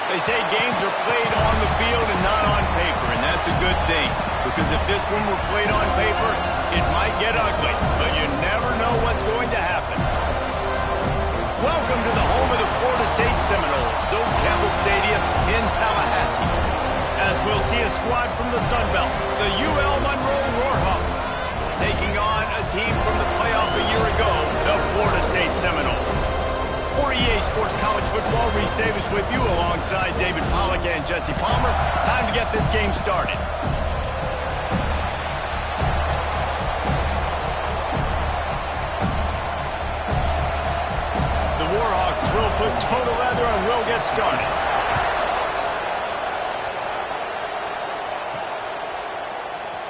They say games are played on the field and not on paper, and that's a good thing. Because if this one were played on paper, it might get ugly. But you never know what's going to happen. Welcome to the home of the Florida State Seminoles, Doak Campbell Stadium in Tallahassee. As we'll see a squad from the Sun Belt, the UL Monroe Warhawks, taking on a team from the playoff a year ago, the Florida State Seminoles. For EA Sports College Football, Reese Davis with you alongside David Pollack and Jesse Palmer. Time to get this game started. The Warhawks will put total leather and will get started.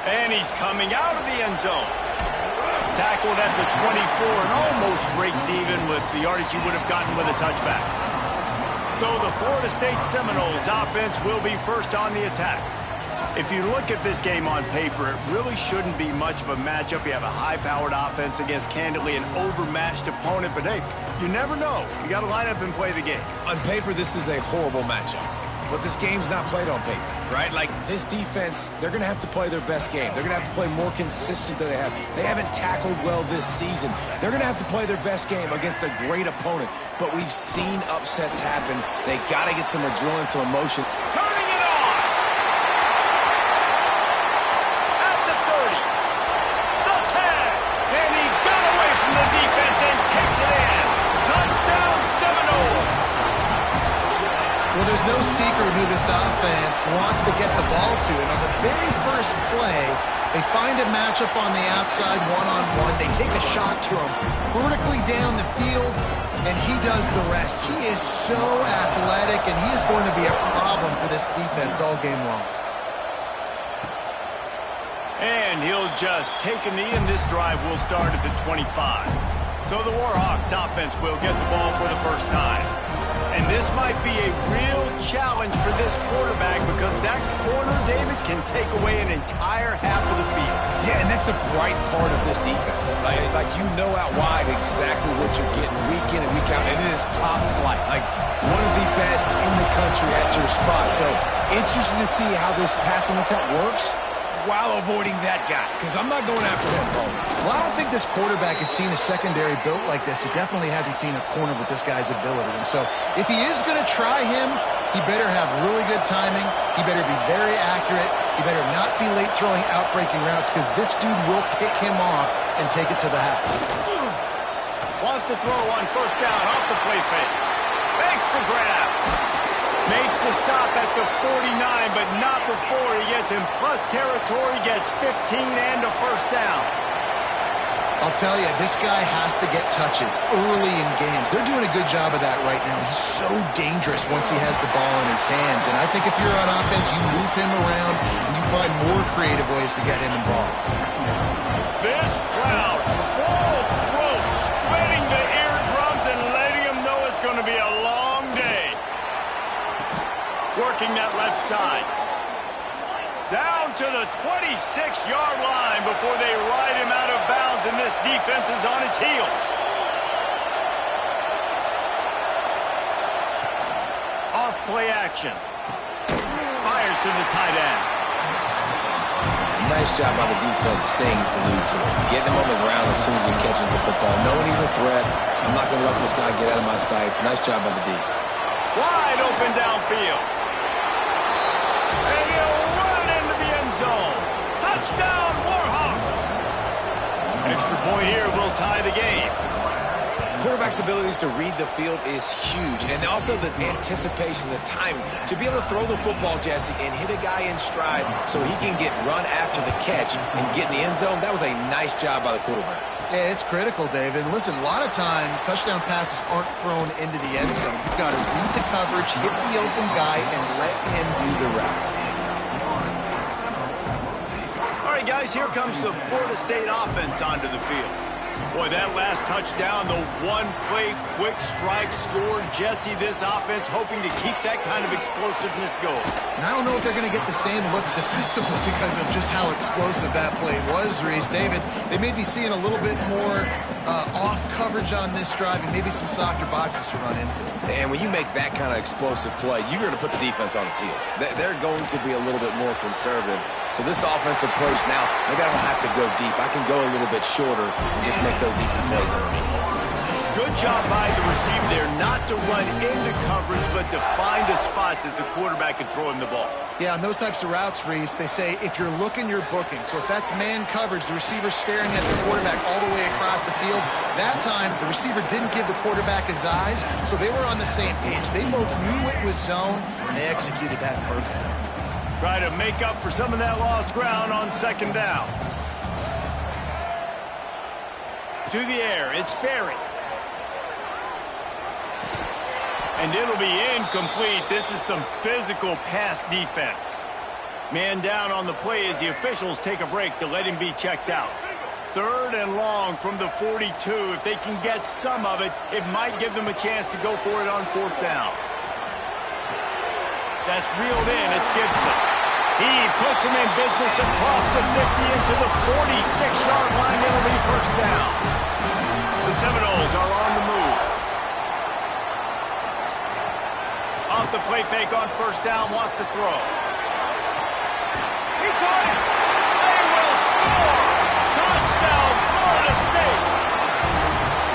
And he's coming out of the end zone. Tackled at the 24 and almost breaks even with the yardage he would have gotten with a touchback. So the Florida State Seminoles offense will be first on the attack. If you look at this game on paper, it really shouldn't be much of a matchup. You have a high-powered offense against, candidly, an overmatched opponent. But, hey, you never know. You got to line up and play the game. On paper, this is a horrible matchup. But this game's not played on paper, right? Like, this defense, they're going to have to play their best game. They're going to have to play more consistent than they have. They haven't tackled well this season. They're going to have to play their best game against a great opponent. But we've seen upsets happen. They got to get some adrenaline, some emotion. Turning it on! At the 30. The tag! And he got away from the defense and takes it in. Touchdown, Seminoles! Well, there's no secret who this offense wants to get the ball to. And on the very first play, they find a matchup on the outside one-on-one. They take a shot to him vertically down the field, and he does the rest. He is so athletic, and he is going to be a problem for this defense all game long. And he'll just take a knee, and this drive will start at the 25. So the Warhawks offense will get the ball for the first time. And this might be a real challenge for this quarterback because that corner, David, can take away an entire half of the field. Yeah, and that's the bright part of this defense. Like you know out wide exactly what you're getting week in and week out, and it is top flight. Like one of the best in the country at your spot. So interesting to see how this passing attack works while avoiding that guy, because I'm not going after him, Paul. Well, I don't think this quarterback has seen a secondary built like this. He definitely hasn't seen a corner with this guy's ability. And so if he is going to try him, he better have really good timing. He better be very accurate. He better not be late throwing out-breaking routes because this dude will pick him off and take it to the house. Wants to throw on first down off the play fake. Makes the grab. Makes the stop at the 49, but not before he gets in plus territory, gets 15 and a first down. I'll tell you, this guy has to get touches early in games. They're doing a good job of that right now. He's so dangerous once he has the ball in his hands. And I think if you're on offense, you move him around and you find more creative ways to get him involved. This crowd, full throat, spreading the eardrums and letting him know it's going to be a long day. Working that left side. Down to the 26-yard line before they ride him out of bounds, and this defense is on its heels. Off play action. Fires to the tight end. Nice job by the defense staying glued to him. Getting him on the ground as soon as he catches the football. Knowing he's a threat. I'm not going to let this guy get out of my sights. Nice job by the D. Wide open downfield. And he'll run it into the end zone. Touchdown, Warhawks. Extra point here will tie the game. Quarterback's abilities to read the field is huge, and also the anticipation, the timing. To be able to throw the football, Jesse, and hit a guy in stride so he can get run after the catch and get in the end zone, that was a nice job by the quarterback. Yeah, it's critical, David. Listen, a lot of times touchdown passes aren't thrown into the end zone. You've got to read the coverage, hit the open guy, and let him do the rest. All right, guys, here comes the Florida State offense onto the field. Boy, that last touchdown, the one-play quick strike scored. Jesse, this offense hoping to keep that kind of explosiveness going. And I don't know if they're going to get the same looks defensively because of just how explosive that play was, Reese. David, they may be seeing a little bit more off coverage on this drive and maybe some softer boxes to run into. And when you make that kind of explosive play, you're going to put the defense on its heels. They're going to be a little bit more conservative. So this offensive approach now, maybe I don't have to go deep. I can go a little bit shorter and just make those easy plays underneath. Good job by the receiver there not to run into coverage, but to find a spot that the quarterback can throw him the ball. Yeah, on those types of routes, Reese, they say if you're looking, you're booking. So if that's man coverage, the receiver's staring at the quarterback all the way across the field. That time, the receiver didn't give the quarterback his eyes, so they were on the same page. They both knew it was zone, and they executed that perfectly. Try to make up for some of that lost ground on second down. To the air, it's Barry. And it'll be incomplete. This is some physical pass defense. Man down on the play as the officials take a break to let him be checked out. 3rd and long from the 42. If they can get some of it, it might give them a chance to go for it on 4th down. That's reeled in. It's Gibson. He puts him in business across the 50 into the 46-yard line. It'll be 1st down. The Seminoles are on the move. Off the play fake on 1st down, wants to throw. He caught it. They will score. Touchdown, Florida State.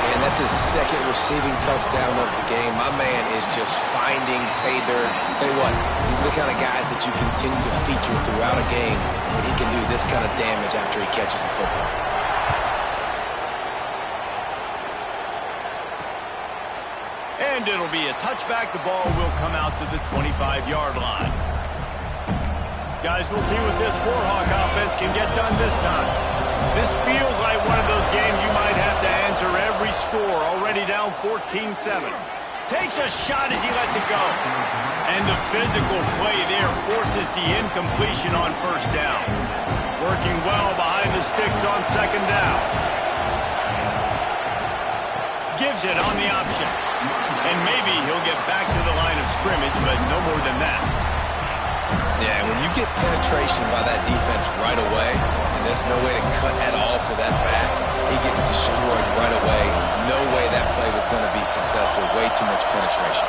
And that's his 2nd receiving touchdown of the game. My man is just finding pay dirt. Tell you what, these are the kind of guys that you continue to feature throughout a game, and he can do this kind of damage after he catches the football. And it'll be a touchback. The ball will come out to the 25-yard line. Guys, we'll see what this Warhawk offense can get done this time. This feels like one of those games you might have to answer every score. Already down 14-7. Takes a shot as he lets it go. And the physical play there forces the incompletion on 1st down. Working well behind the sticks on 2nd down. Gives it on the option. And maybe he'll get back to the line of scrimmage, but no more than that. Yeah, when you get penetration by that defense right away, and there's no way to cut at all for that back, he gets destroyed right away. No way that play was going to be successful. Way too much penetration.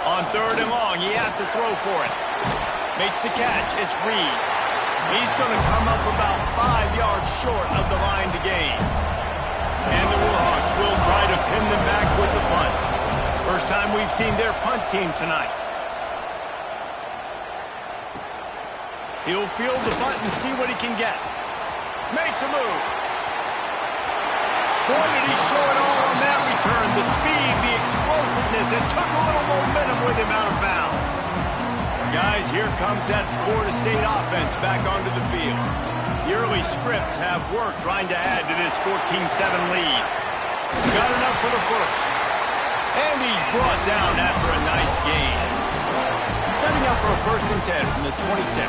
On 3rd and long, he has to throw for it. Makes the catch. It's Reed. He's going to come up about 5 yards short of the line to gain. And the Warhawks will try to pin them back with the punt. First time we've seen their punt team tonight. He'll field the punt and see what he can get. Makes a move. Boy, did he show it all on that return. The speed, the explosiveness, and took a little momentum with him out of bounds. Guys, here comes that Florida State offense back onto the field. The early scripts have worked trying to add to this 14-7 lead. Got enough for the 1st. And he's brought down after a nice gain. Setting up for a 1st and 10 from the 26.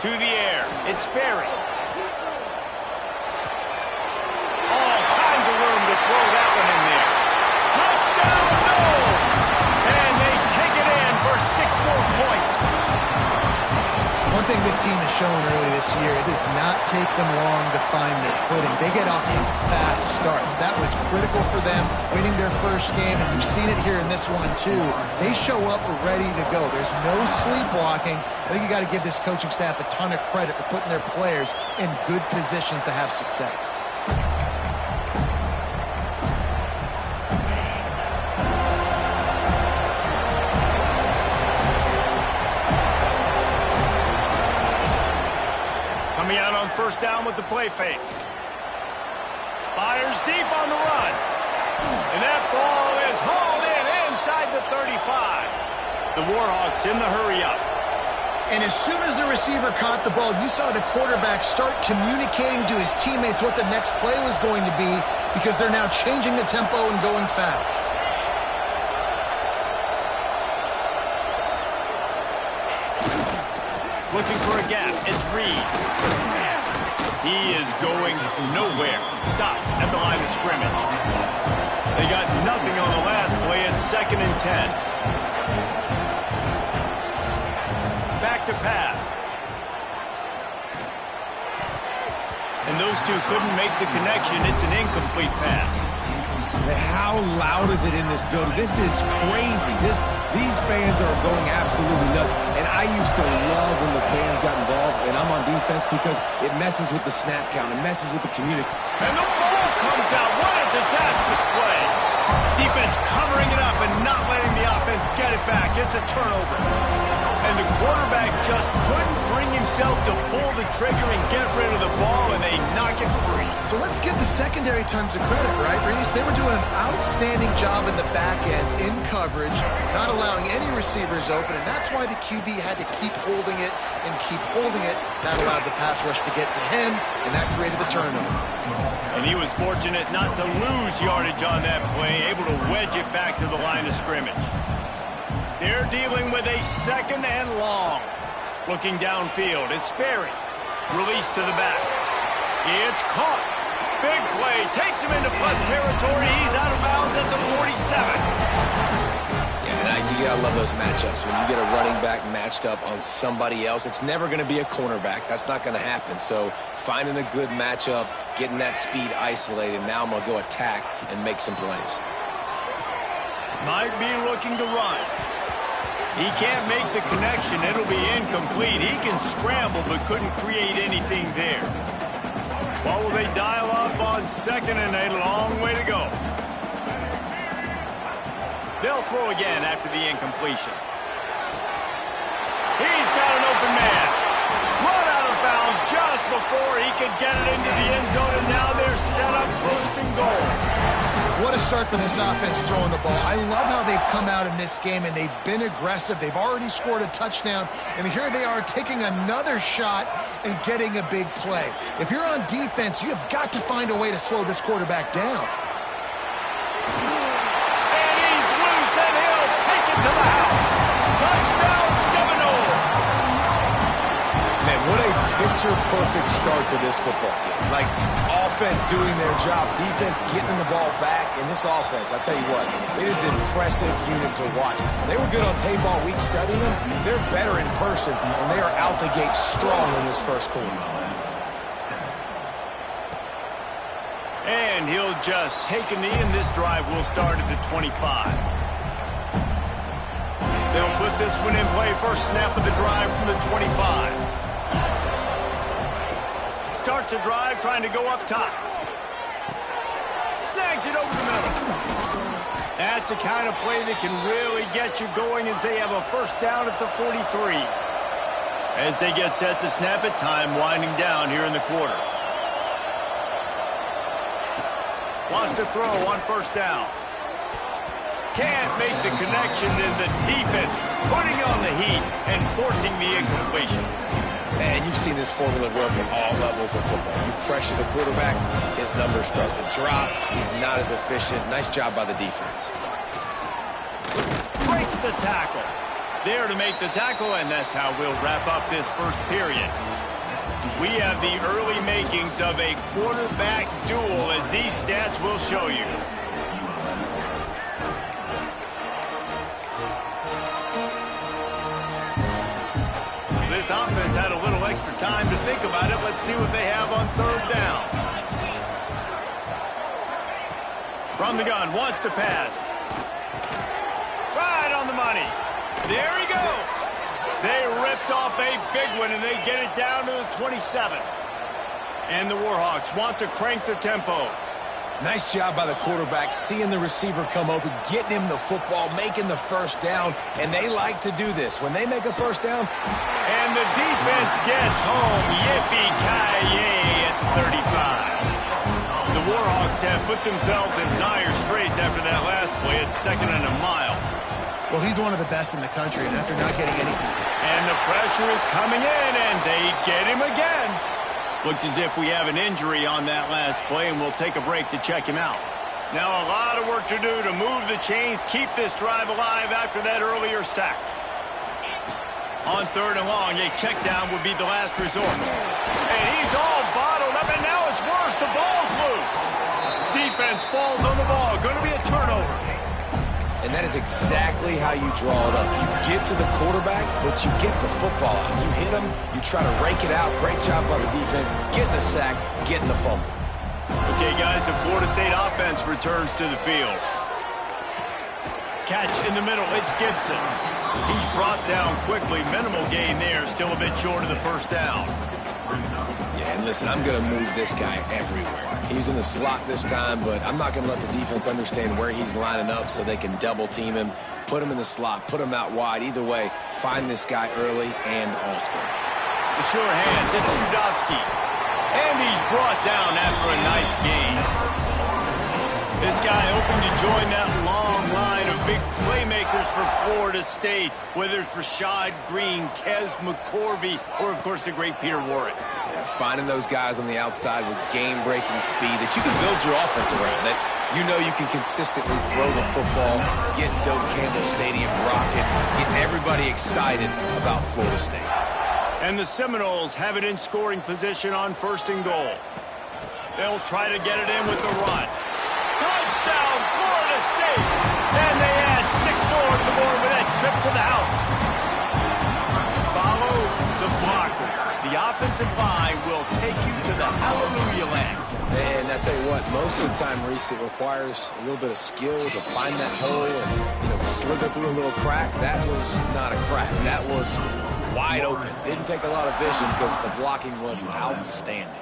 To the air, it's Barry. All kinds of room to throw that one in there. Touchdown, Noles! And they take it in for 6 more points. One thing this team has shown early this year, it does not take them long to find their footing. They get off to fast starts. That was critical for them, winning their 1st game, and you've seen it here in this one too. They show up ready to go. There's no sleepwalking. I think you got to give this coaching staff a ton of credit for putting their players in good positions to have success. Coming out on 1st down with the play fake. Fires deep on the run. And that ball is hauled in inside the 35. The Warhawks in the hurry up. And as soon as the receiver caught the ball, you saw the quarterback start communicating to his teammates what the next play was going to be because they're now changing the tempo and going fast. Looking for a gap. It's Reed. He is going nowhere. Stop at the line of scrimmage. They got nothing on the last play. It's 2nd and 10. Back to pass. And those two couldn't make the connection. It's an incomplete pass. Man, how loud is it in this building? This is crazy. These fans are going absolutely nuts. And I used to love when the fans got involved, and I'm on defense because it messes with the snap count. It messes with the community. And the ball comes out. What a disastrous play. Defense covering it up and not letting the offense get it back. It's a turnover. And the quarterback just couldn't bring himself to pull the trigger and get rid of the ball, and they knock it free. So let's give the secondary tons of credit, right, Reese? They were doing an outstanding job in the back end, in coverage, not allowing any receivers open, and that's why the QB had to keep holding it and keep holding it. That allowed the pass rush to get to him, and that created the turnover. And he was fortunate not to lose yardage on that play, able to wedge it back to the line of scrimmage. They're dealing with a 2nd and long. Looking downfield, it's Sperry. Released to the back. It's caught. Big play. Takes him into plus territory. He's out of bounds at the 47. Yeah, and you gotta love those matchups. When you get a running back matched up on somebody else, it's never going to be a cornerback. That's not going to happen. So finding a good matchup, getting that speed isolated. Now I'm going to go attack and make some plays. Might be looking to run. He can't make the connection. It'll be incomplete. He can scramble but couldn't create anything there. Well, will they dial up on 2nd and a long way to go? They'll throw again after the incompletion. He's got an open man. Run out of bounds just before he could get it into the end zone, and now they're set up 1st and goal. What a start for this offense throwing the ball. I love how they've come out in this game, and they've been aggressive. They've already scored a touchdown, and here they are taking another shot and getting a big play. If you're on defense, you have got to find a way to slow this quarterback down. And he's loose, and he'll take it to the house. Touchdown, Seminoles. Man, what a picture-perfect start to this football game. Like, offense doing their job, defense getting the ball back, and this offense, I'll tell you what, it is an impressive unit to watch. They were good on tape all week studying them. They're better in person, and they are out the gate strong in this first quarter. And he'll just take a knee, and this drive will start at the 25. They'll put this one in play. First snap of the drive from the 25. Starts a drive trying to go up top. Snags it over the middle. That's the kind of play that can really get you going as they have a 1st down at the 43. As they get set to snap it, time winding down here in the quarter. Wants to throw on 1st down. Can't make the connection, and the defense putting on the heat and forcing the incompletion. And you've seen this formula work at all levels of football. You pressure the quarterback, his numbers start to drop. He's not as efficient. Nice job by the defense. Breaks the tackle. There to make the tackle, and that's how we'll wrap up this first period. We have the early makings of a quarterback duel, as these stats will show you. This offense had a little extra time to think about it. Let's see what they have on 3rd down. From the gun, wants to pass. Right on the money. There he goes. They ripped off a big one, and they get it down to the 27. And the Warhawks want to crank the tempo. Nice job by the quarterback, seeing the receiver come open, getting him the football, making the 1st down, and they like to do this. When they make a 1st down, and the defense gets home. Yippee-ki-yay at 35. The Warhawks have put themselves in dire straits after that last play at 2nd and a mile. Well, he's one of the best in the country, and after not getting any... And the pressure is coming in, and they get him again. Looks as if we have an injury on that last play, and we'll take a break to check him out. Now a lot of work to do to move the chains, keep this drive alive after that earlier sack. On 3rd and long, a check down would be the last resort. And he's all bottled up, and now it's worse. The ball's loose. Defense falls on the ball. Going to be a turnover. And that is exactly how you draw it up. You get to the quarterback, but you get the football out. You hit him, you try to rake it out. Great job by the defense. Getting the sack, getting the fumble. Okay, guys, the Florida State offense returns to the field. Catch in the middle. It's Gibson. He's brought down quickly. Minimal gain there. Still a bit short of the first down. Yeah, and listen, I'm going to move this guy everywhere. He's in the slot this time, but I'm not going to let the defense understand where he's lining up so they can double team him, put him in the slot, put him out wide. Either way, find this guy early and often. The sure hands. It's Trudovsky. And he's brought down after a nice gain. This guy hoping to join that long line of big playmakers for Florida State, whether it's Rashad Green, Kez McCorvey, or, of course, the great Peter Warrick. Yeah, finding those guys on the outside with game-breaking speed that you can build your offense around, that you know you can consistently throw the football, get Doak Campbell Stadium rocking, get everybody excited about Florida State. And the Seminoles have it in scoring position on 1st and goal. They'll try to get it in with the run. Touchdown, Florida State! And they add 6 more to the board with that trip to the house. Follow the blockers. The offensive line will take you to the hallelujah land. And I tell you what, most of the time, Reese, it requires a little bit of skill to find that hole and slither through a little crack. That was not a crack. That was wide open. Didn't take a lot of vision because the blocking was outstanding.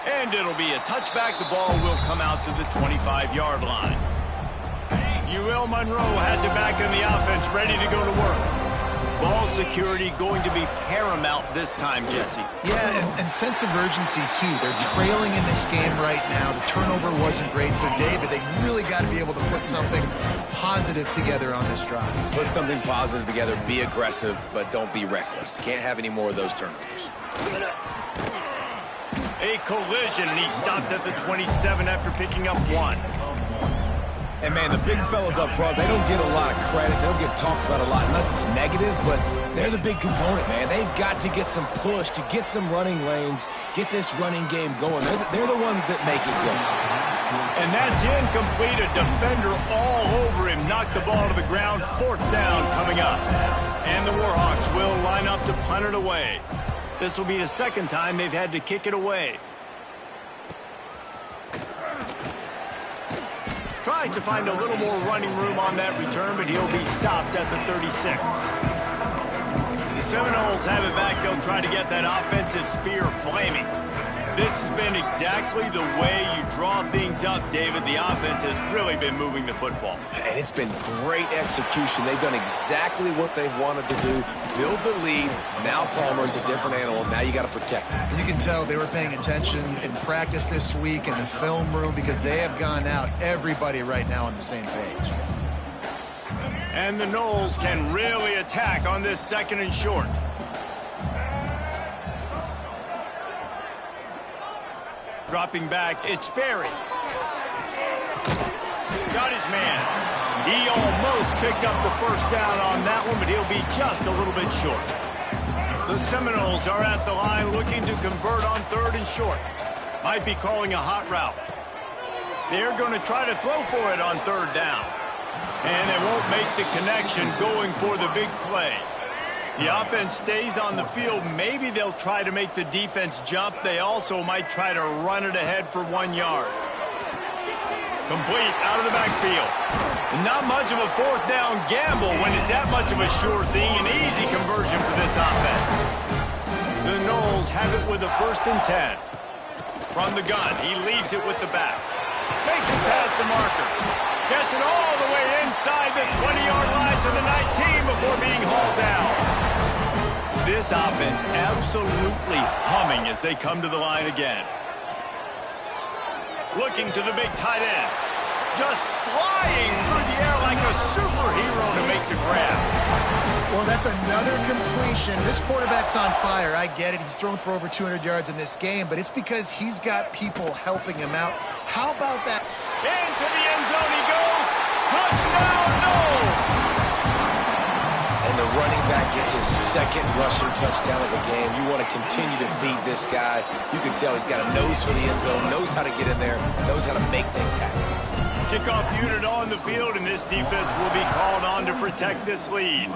And it'll be a touchback. The ball will come out to the 25-yard line. UL Monroe has it back in the offense, ready to go to work. Ball security going to be paramount this time, Jesse. Yeah, and sense of urgency, too. They're trailing in this game right now. The turnover wasn't great, so, David, they really got to be able to put something positive together on this drive. Put something positive together, be aggressive, but don't be reckless. Can't have any more of those turnovers. A collision, and he stopped at the 27 after picking up 1. And, man, the big fellas up front, they don't get a lot of credit. They don't get talked about a lot unless it's negative, but they're the big component, man. They've got to get some push, to get some running lanes, get this running game going. They're the ones that make it go. And that's incomplete. A defender all over him. Knocked the ball to the ground. 4th down coming up. And the Warhawks will line up to punt it away. This will be the 2nd time they've had to kick it away. Tries to find a little more running room on that return, but he'll be stopped at the 36. The Seminoles have it back. They'll try to get that offensive spear flaming. This has been exactly the way you draw things up, David. The offense has really been moving the football. And it's been great execution. They've done exactly what they've wanted to do. Build the lead. Now Palmer's a different animal. Now you got to protect him. You can tell they were paying attention in practice this week in the film room because they have gone out, everybody right now on the same page. And the Noles can really attack on this 2nd and short. Dropping back, it's Berry. Got his man. He almost picked up the 1st down on that one, but he'll be just a little bit short. The Seminoles are at the line looking to convert on 3rd and short. Might be calling a hot route. They're going to try to throw for it on 3rd down. And they won't make the connection going for the big play. The offense stays on the field. Maybe they'll try to make the defense jump. They also might try to run it ahead for 1 yard. Complete out of the backfield. Not much of a 4th down gamble when it's that much of a sure thing. An easy conversion for this offense. The Noles have it with a 1st and 10. From the gun, he leaves it with the back. Makes it past the marker. Gets it all the way inside the 20-yard line to the 19 before being hauled down. This offense absolutely humming as they come to the line again. Looking to the big tight end. Just flying through the air like a superhero to make the grab. Well, that's another completion. This quarterback's on fire. I get it. He's thrown for over 200 yards in this game, but it's because he's got people helping him out. How about that? Into the end zone he goes. Touchdown, no! the running back gets his second rushing touchdown of the game. You want to continue to feed this guy. You can tell he's got a nose for the end zone, knows how to get in there, knows how to make things happen. Kickoff unit on the field, and this defense will be called on to protect this lead.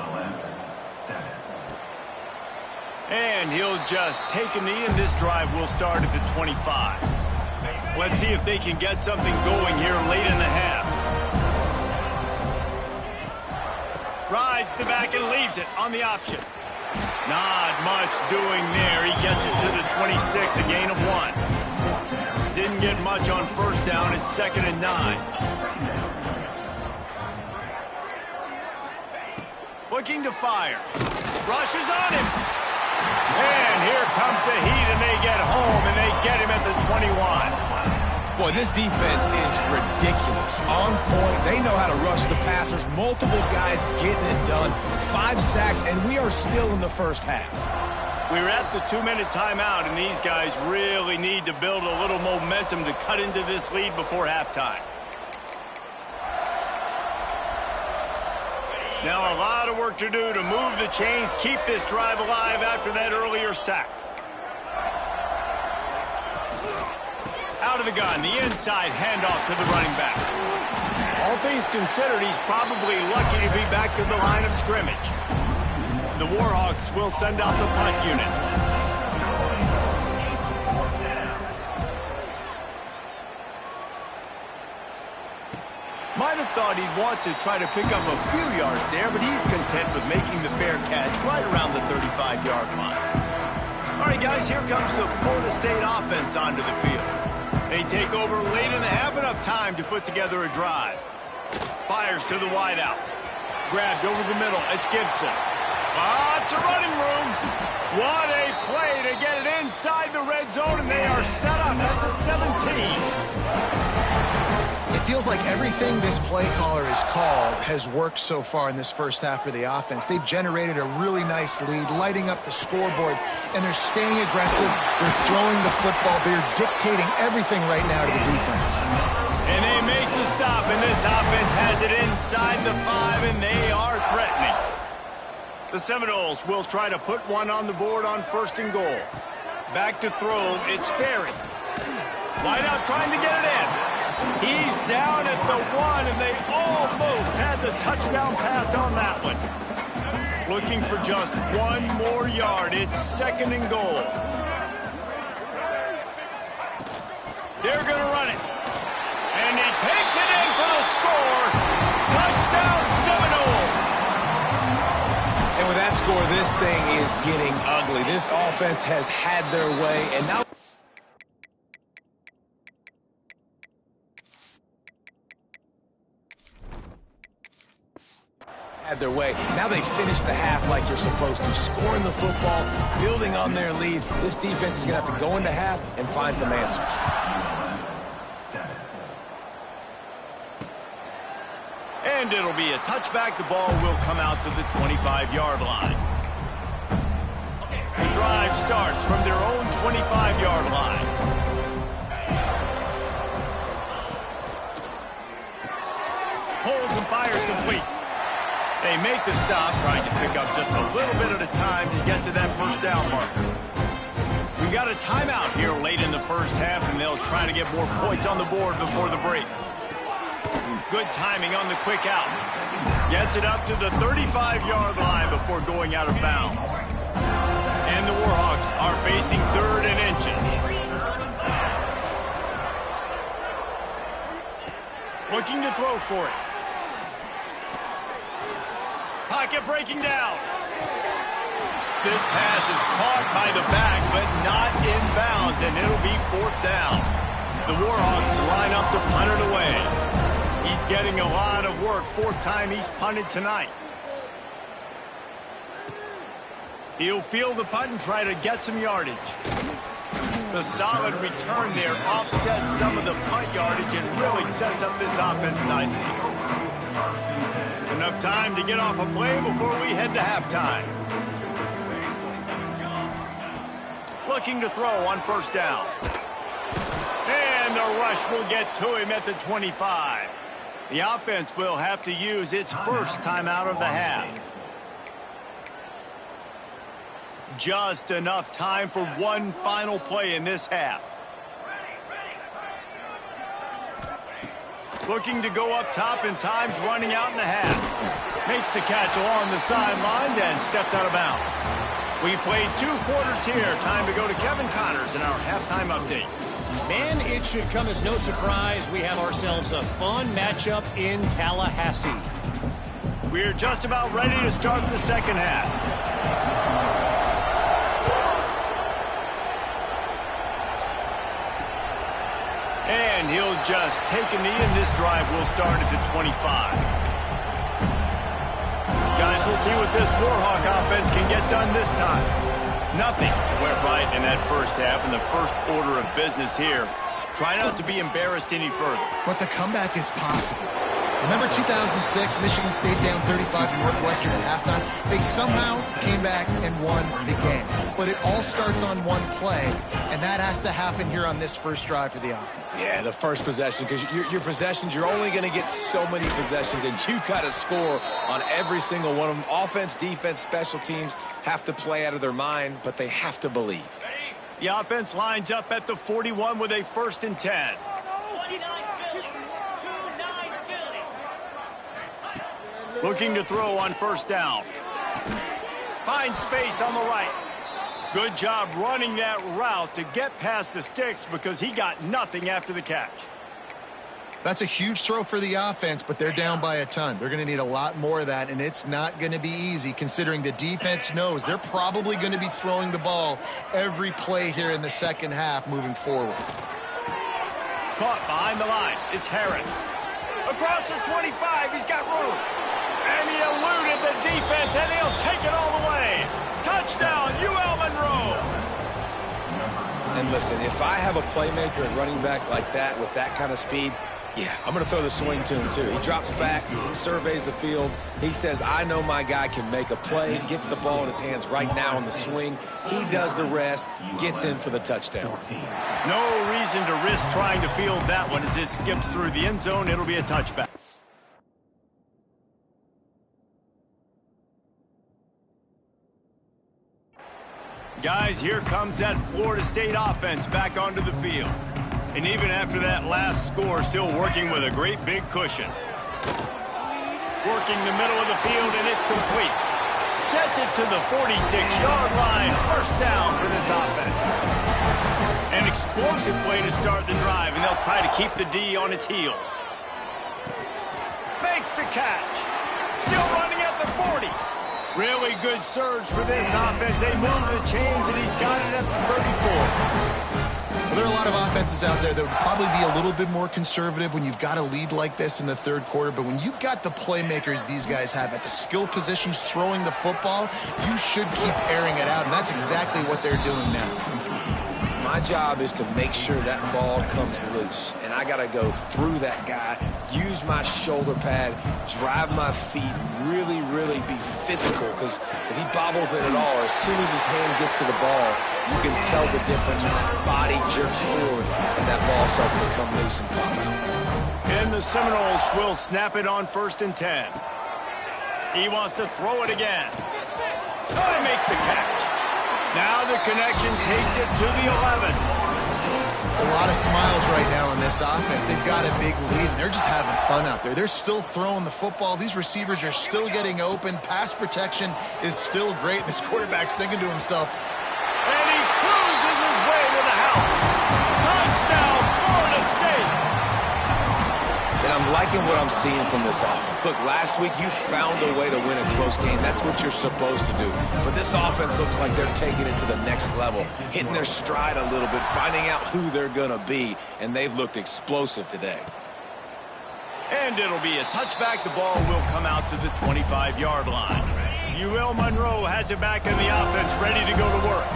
And he'll just take a knee, and this drive will start at the 25. Let's see if they can get something going here late in the half. Rides the back and leaves it on the option. Not much doing there. He gets it to the 26, a gain of 1. Didn't get much on first down. It's 2nd and 9. Looking to fire. Rushes on him. And here comes the heat, and they get home, and they get him at the 21. Boy, this defense is ridiculous. On point. They know how to rush the passers. Multiple guys getting it done. 5 sacks, and we are still in the first half. We're at the 2-minute timeout, and these guys really need to build a little momentum to cut into this lead before halftime. Now a lot of work to do to move the chains, keep this drive alive after that earlier sack. Out of the gun, the inside handoff to the running back. All things considered, he's probably lucky to be back to the line of scrimmage. The Warhawks will send out the punt unit. Might have thought he'd want to try to pick up a few yards there, but he's content with making the fair catch right around the 35-yard line. All right, guys, here comes the Florida State offense onto the field. They take over late in the half, enough time to put together a drive. Fires to the wideout. Grabbed over the middle. It's Gibson. It's a running room. What a play to get it inside the red zone, and they are set up at the 17. It feels like everything this play caller has called has worked so far in this first half for the offense. They've generated a really nice lead, lighting up the scoreboard, and they're staying aggressive. They're throwing the football. They're dictating everything right now to the defense. And they make the stop, and this offense has it inside the 5, and they are threatening. The Seminoles will try to put one on the board on 1st and goal. Back to throw, it's Berry. Wideout trying to get it in. He's down at the 1, and they almost had the touchdown pass on that one. Looking for just 1 more yard. It's 2nd and goal. They're going to run it. And he takes it in for the score. Touchdown, Seminoles. And with that score, this thing is getting ugly. This offense has had their way, and now their way. Now they finish the half like you're supposed to, scoring the football, building on their lead. This defense is going to have to go into half and find some answers. And it'll be a touchback. The ball will come out to the 25-yard line. The drive starts from their own 25-yard line. Holds and fires complete. They make the stop, trying to pick up just a little bit at a time to get to that first down marker. We got a timeout here late in the first half, and they'll try to get more points on the board before the break. Good timing on the quick out. Gets it up to the 35-yard line before going out of bounds. And the Warhawks are facing 3rd and inches. Looking to throw for it. Pocket breaking down. This pass is caught by the back, but not in bounds, and it'll be 4th down. The Warhawks line up to punt it away. He's getting a lot of work. 4th time he's punted tonight. He'll field the punt and try to get some yardage. The solid return there offsets some of the punt yardage and really sets up this offense nicely. Enough time to get off a play before we head to halftime. Looking to throw on 1st down. And the rush will get to him at the 25. The offense will have to use its first timeout of the half. Just enough time for one final play in this half. Looking to go up top, and time's running out in the half. Makes the catch along the sidelines and steps out of bounds. We played 2 quarters here. Time to go to Kevin Connors in our halftime update. Man, it should come as no surprise we have ourselves a fun matchup in Tallahassee. We're just about ready to start the second half. And he'll just take a knee, and this drive will start at the 25. Guys, we'll see what this Warhawk offense can get done this time. Nothing went right in that first half, and the first order of business here. Try not to be embarrassed any further. But the comeback is possible. Remember 2006, Michigan State down 35 to Northwestern at halftime? They somehow came back and won the game. But it all starts on one play, and that has to happen here on this first drive for the offense. Yeah, the first possession, because your possessions, you're only going to get so many possessions, and you got to score on every single one of them. Offense, defense, special teams have to play out of their mind, but they have to believe. The offense lines up at the 41 with a 1st and 10. Looking to throw on 1st down. Finds space on the right. Good job running that route to get past the sticks because he got nothing after the catch. That's a huge throw for the offense, but they're down by a ton. They're going to need a lot more of that, and it's not going to be easy considering the defense knows they're probably going to be throwing the ball every play here in the second half moving forward. Caught behind the line. It's Harris. Across the 25, he's got room. And he eluded the defense, and he'll take it all the way. Touchdown, UL Monroe. And listen, if I have a playmaker at running back like that with that kind of speed, yeah, I'm going to throw the swing to him too. He drops back, surveys the field. He says, I know my guy can make a play, gets the ball in his hands right now on the swing. He does the rest, gets in for the touchdown. No reason to risk trying to field that one as it skips through the end zone. It'll be a touchback. Guys, here comes that Florida State offense back onto the field. And even after that last score, still working with a great big cushion. Working the middle of the field, and it's complete. Gets it to the 46-yard line. 1st down for this offense. An explosive way to start the drive, and they'll try to keep the D on its heels. Makes the catch. Still running at the 40. Really good surge for this offense. They move the chains, and he's got it at the 34. Well, there are a lot of offenses out there that would probably be a little bit more conservative when you've got a lead like this in the 3rd quarter. But when you've got the playmakers these guys have at the skill positions throwing the football, you should keep airing it out, and that's exactly what they're doing now. My job is to make sure that ball comes loose, and I got to go through that guy, use my shoulder pad, drive my feet, really, really be physical, because if he bobbles it at all, or as soon as his hand gets to the ball, you can tell the difference when that body jerks forward and that ball starts to come loose and pop out. And the Seminoles will snap it on 1st and 10. He wants to throw it again. Oh, he makes the catch. Now the connection takes it to the 11. A lot of smiles right now on this offense. They've got a big lead, and they're just having fun out there. They're still throwing the football. These receivers are still getting open. Pass protection is still great. This quarterback's thinking to himself, and he cruises his way to the house. Touchdown, Florida State. And I'm liking what I'm seeing from this offense. Look, last week you found a way to win a close game. That's what you're supposed to do. But this offense looks like they're taking it to the next level, hitting their stride a little bit, finding out who they're going to be, and they've looked explosive today. And it'll be a touchback. The ball will come out to the 25-yard line. UL Monroe has it back in the offense, ready to go to work.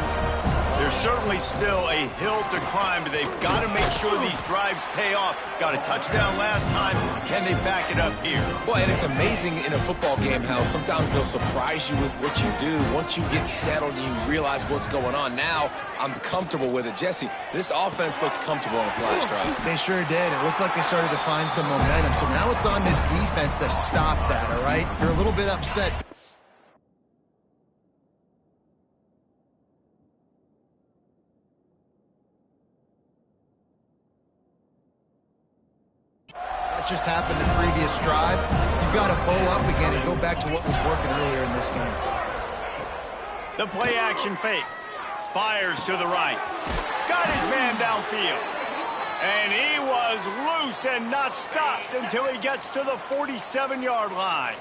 There's certainly still a hill to climb, but they've got to make sure these drives pay off. Got a touchdown last time. Can they back it up here? Well, and it's amazing in a football game how sometimes they'll surprise you with what you do. Once you get settled and you realize what's going on, now I'm comfortable with it. Jesse, this offense looked comfortable on its last drive. They sure did. It looked like they started to find some momentum. So now it's on this defense to stop that, all right? You're a little bit upset. just happened the previous drive. You've got to bow up again and go back to what was working earlier in this game. The play action fake. Fires to the right. Got his man downfield. And he was loose and not stopped until he gets to the 47-yard line.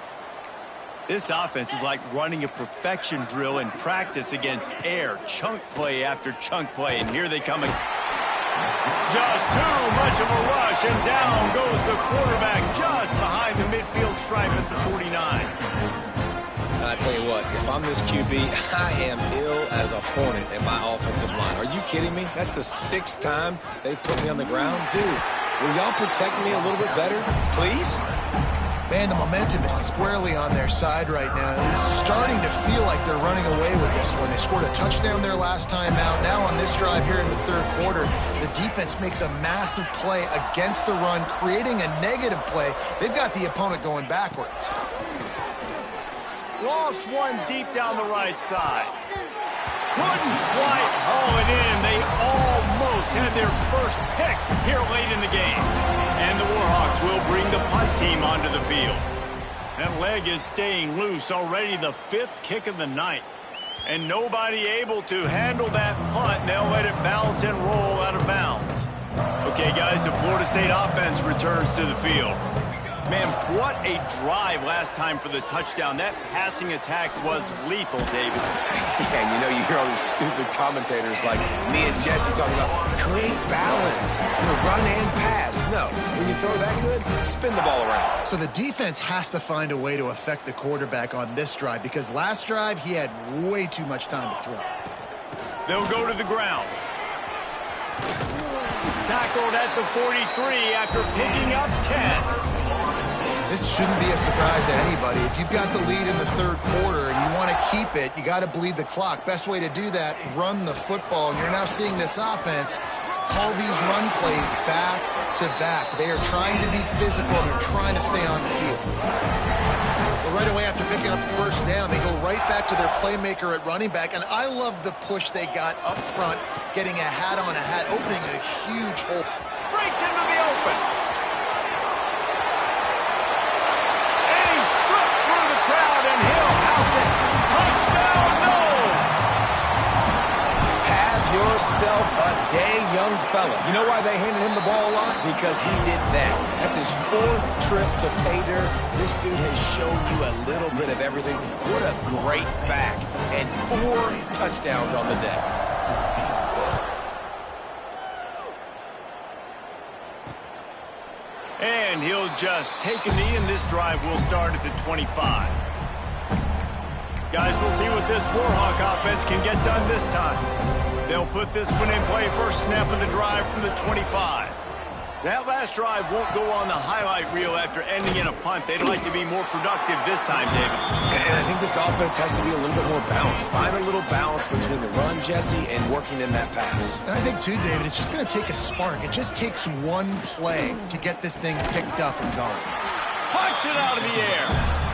This offense is like running a perfection drill in practice against air. Chunk play after chunk play. And here they come again. Just too much of a rush, and down goes the quarterback just behind the midfield stripe at the 49. I tell you what, if I'm this QB, I am ill as a hornet at my offensive line. Are you kidding me? That's the 6th time they've put me on the ground. Dudes, will y'all protect me a little bit better, please? Man, the momentum is squarely on their side right now. It's starting to feel like they're running away with this one. They scored a touchdown their last time out. Now on this drive here in the 3rd quarter, the defense makes a massive play against the run, creating a negative play. They've got the opponent going backwards. Lost one deep down the right side. Couldn't quite haul it in. They almost had their first pick here late in the game. And the Warhawks will bring the punt team onto the field. That leg is staying loose, already the 5th kick of the night. And nobody able to handle that punt. They'll let it bounce and roll out of bounds. Okay, guys, the Florida State offense returns to the field. Man, what a drive last time for the touchdown. That passing attack was lethal, David. Yeah, and you know, you hear all these stupid commentators like me and Jesse talking about create balance, run and pass. No, when you throw that good, spin the ball around. So the defense has to find a way to affect the quarterback on this drive, because last drive he had way too much time to throw. They'll go to the ground. Tackled at the 43 after picking up 10. This shouldn't be a surprise to anybody. If you've got the lead in the 3rd quarter and you want to keep it, you got to bleed the clock. Best way to do that, run the football. And you're now seeing this offense call these run plays back to back. They are trying to be physical and they're trying to stay on the field. But right away after picking up the 1st down, they go right back to their playmaker at running back. And I love the push they got up front, getting a hat on a hat, opening a huge hole. Breaks into the open. Crowd, and he'll house it. Touchdown, no! Have yourself a day, young fella. You know why they handed him the ball a lot? Because he did that. That's his 4th trip to pay dirt. This dude has shown you a little bit of everything. What a great back. And 4 touchdowns on the day. And he'll just take a knee, and this drive will start at the 25. Guys, we'll see what this Warhawk offense can get done this time. They'll put this one in play, first snap of the drive from the 25. That last drive won't go on the highlight reel after ending in a punt. They'd like to be more productive this time, David. And I think this offense has to be a little bit more balanced. Find a little balance between the run, Jesse, and working in that pass. And I think, too, David, it's just going to take a spark. It just takes one play to get this thing picked up and going. Punts it out of the air.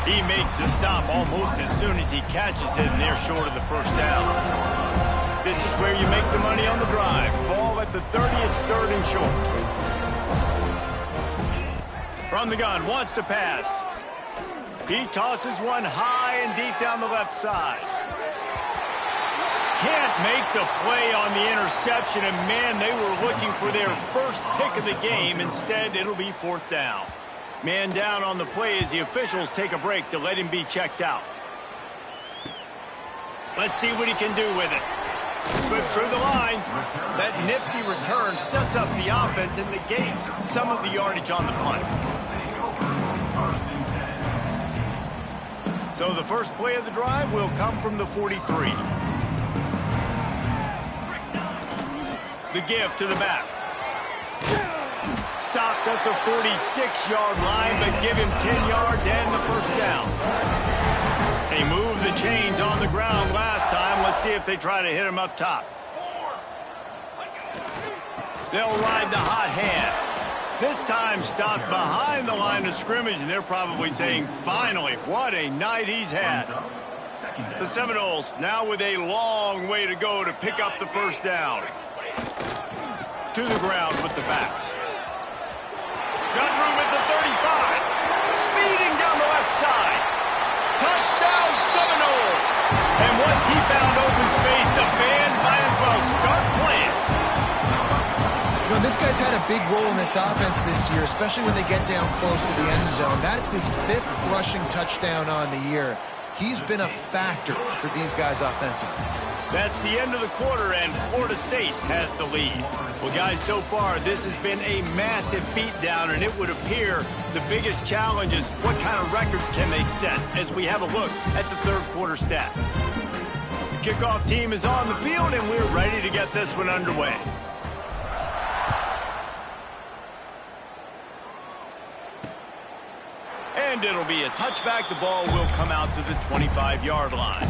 He makes the stop almost as soon as he catches it, and they're short of the 1st down. This is where you make the money on the drive. Ball at the 30, it's 3rd and short. From the gun, wants to pass. He tosses one high and deep down the left side. Can't make the play on the interception, and man, they were looking for their first pick of the game. Instead, it'll be 4th down. Man down on the play as the officials take a break to let him be checked out. Let's see what he can do with it. Slips through the line. That nifty return sets up the offense and negates some of the yardage on the punt. So the first play of the drive will come from the 43. The give to the back. Stopped at the 46-yard line, but give him 10 yards and the 1st down. They moved the chains on the ground last time. Let's see if they try to hit him up top. They'll ride the hot hand. This time stopped behind the line of scrimmage, and they're probably saying, finally, what a night he's had. The Seminoles now with a long way to go to pick up the 1st down. To the ground with the back. Got room at the Speeding down the left side. Touchdown Seminoles. And once he found open space, the band might as well start playing. You know, this guy's had a big role in this offense this year, especially when they get down close to the end zone. That's his 5th rushing touchdown on the year. He's been a factor for these guys offensively. That's the end of the quarter, and Florida State has the lead. Well, guys, so far, this has been a massive beatdown, and it would appear the biggest challenge is what kind of records can they set as we have a look at the third quarter stats. The kickoff team is on the field, and we're ready to get this one underway. And it'll be a touchback. The ball will come out to the 25-yard line.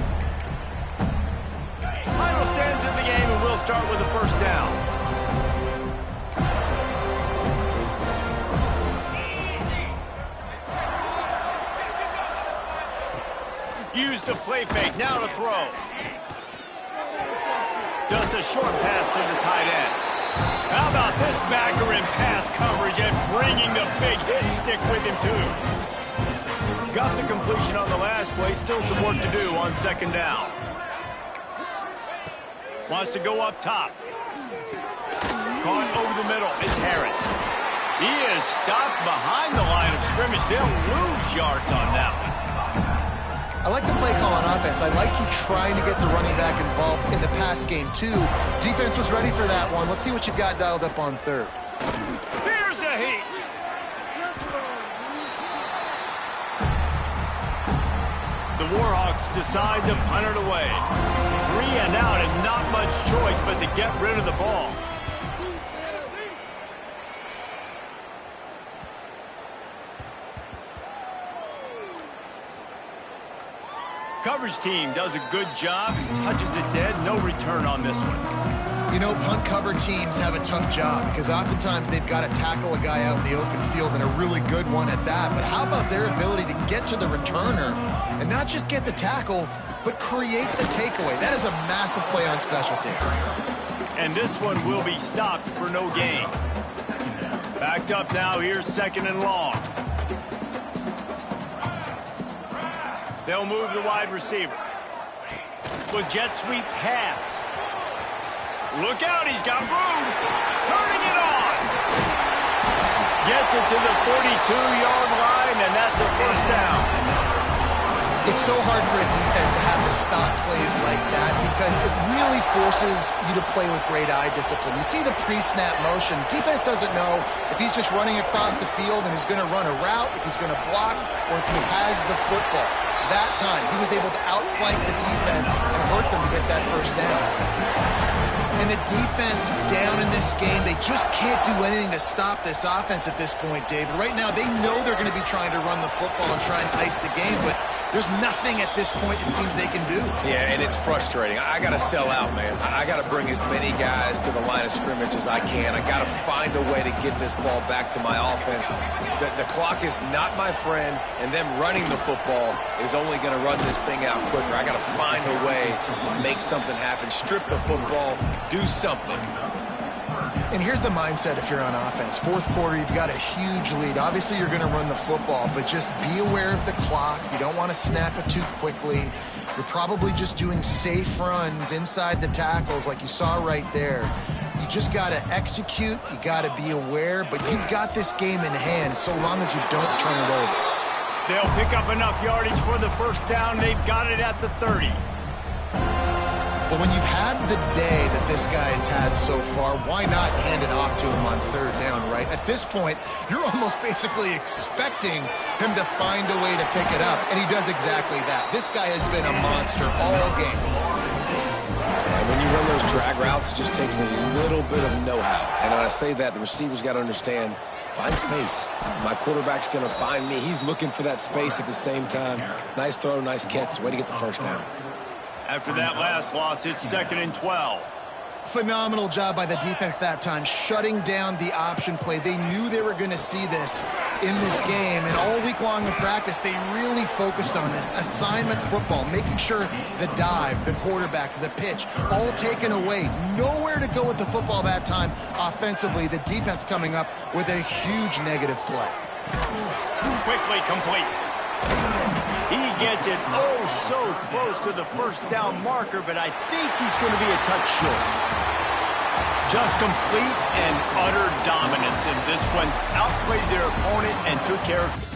Final stands in the game, and we'll start with a first down. Use the play fake. Now to throw. Just a short pass to the tight end. How about this backer in pass coverage and bringing the big hit stick with him, too. Got the completion on the last play. Still some work to do on second down. Wants to go up top. Caught over the middle. It's Harris. He is stopped behind the line of scrimmage. They'll lose yards on that one. I like the play call on offense. I like you trying to get the running back involved in the pass game, too. Defense was ready for that one. Let's see what you've got dialed up on third. Here's a heat. The Warhawks decide to punt it away. 3 and out, and not much choice but to get rid of the ball. Coverage team does a good job and touches it dead. No return on this one. You know, punt cover teams have a tough job because oftentimes they've got to tackle a guy out in the open field, and a really good one at that. But how about their ability to get to the returner and not just get the tackle, but create the takeaway? That is a massive play on special teams. And this one will be stopped for no gain. Backed up now. Here's second and long. They'll move the wide receiver. With jet sweep pass. Look out, he's got room. Turning it on. Gets it to the 42-yard line, and that's a first down. It's so hard for a defense to have to stop plays like that because it really forces you to play with great eye discipline. You see the pre-snap motion. Defense doesn't know if he's just running across the field and he's going to run a route, if he's going to block, or if he has the football. That time, he was able to outflank the defense and hurt them to get that first down. And the defense down in this game, they just can't do anything to stop this offense at this point, David. Right now, they know they're going to be trying to run the football and try and ice the game, but there's nothing at this point it seems they can do. Yeah, and it's frustrating. I got to sell out, man. I got to bring as many guys to the line of scrimmage as I can. I got to find a way to get this ball back to my offense. The clock is not my friend, and them running the football is only going to run this thing out quicker. I got to find a way to make something happen, strip the football, do something. And here's the mindset if you're on offense. Fourth quarter, you've got a huge lead. Obviously, you're going to run the football, but just be aware of the clock. You don't want to snap it too quickly. You're probably just doing safe runs inside the tackles like you saw right there. You just got to execute. You got to be aware, but you've got this game in hand so long as you don't turn it over. They'll pick up enough yardage for the first down. They've got it at the 30. But when you've had the day that this guy's had so far, why not hand it off to him on third down, right? At this point, you're almost basically expecting him to find a way to pick it up, and he does exactly that. This guy has been a monster all game. And when you run those drag routes, it just takes a little bit of know-how. And when I say that, the receiver's got to understand, find space. My quarterback's going to find me. He's looking for that space at the same time. Nice throw, nice catch. Way to get the first down. After that last loss, it's 2nd and 12. Phenomenal job by the defense that time, shutting down the option play. They knew they were going to see this in this game, and all week long in practice, they really focused on this. Assignment football, making sure the dive, the quarterback, the pitch, all taken away. Nowhere to go with the football that time offensively. The defense coming up with a huge negative play. Quickly complete. He gets it oh so close to the first down marker, but I think he's going to be a touch short. Just complete and utter dominance in this one. Outplayed their opponent and took care of